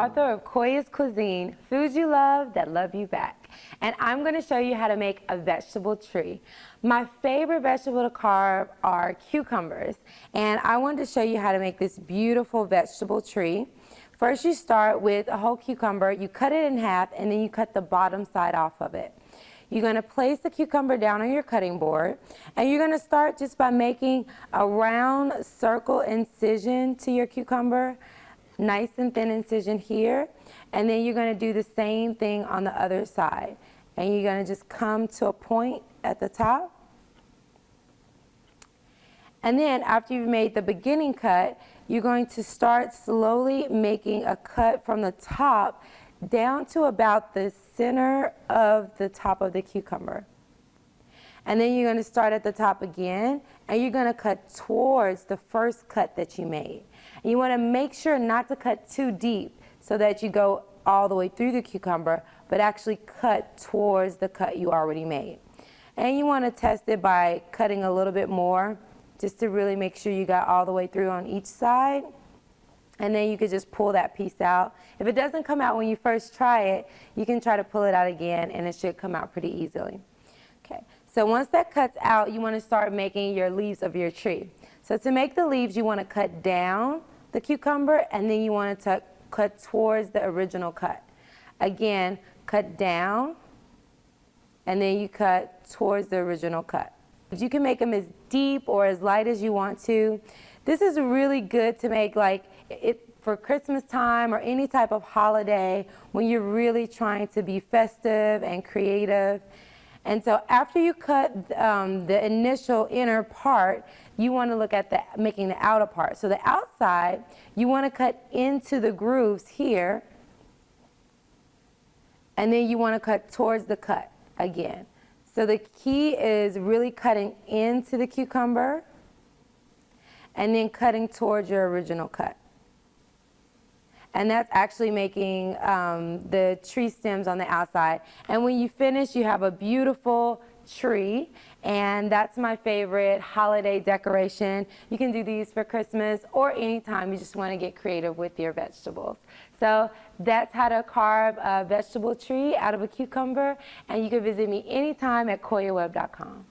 author of Koya's Cuisine, Foods You Love That Love You Back. And I'm going to show you how to make a vegetable tree. My favorite vegetable to carve are cucumbers. And I wanted to show you how to make this beautiful vegetable tree. First, you start with a whole cucumber, you cut it in half, and then you cut the bottom side off of it. You're going to place the cucumber down on your cutting board, and you're going to start just by making a round circle incision to your cucumber, nice and thin incision here, and then you're going to do the same thing on the other side. And you're going to just come to a point at the top. And then after you've made the beginning cut, you're going to start slowly making a cut from the top down to about the center of the top of the cucumber. And then you're going to start at the top again, and you're going to cut towards the first cut that you made. And you want to make sure not to cut too deep so that you go all the way through the cucumber, but actually cut towards the cut you already made. And you want to test it by cutting a little bit more, just to really make sure you got all the way through on each side. And then you could just pull that piece out. If it doesn't come out when you first try it, you can try to pull it out again, and it should come out pretty easily. Okay, so once that cuts out, you want to start making your leaves of your tree. So to make the leaves, you want to cut down the cucumber, and then you want to cut towards the original cut. Again, cut down, and then you cut towards the original cut. You can make them as deep or as light as you want to. This is really good to make for Christmas time or any type of holiday when you're really trying to be festive and creative. And so after you cut the initial inner part, you want to look at making the outer part. So the outside, you want to cut into the grooves here, and then you want to cut towards the cut again. So the key is really cutting into the cucumber and then cutting towards your original cut. And that's actually making the tree stems on the outside. And when you finish, you have a beautiful tree, and that's my favorite holiday decoration. You can do these for Christmas or anytime you just want to get creative with your vegetables. So that's how to carve a vegetable tree out of a cucumber, and you can visit me anytime at koyaweb.com.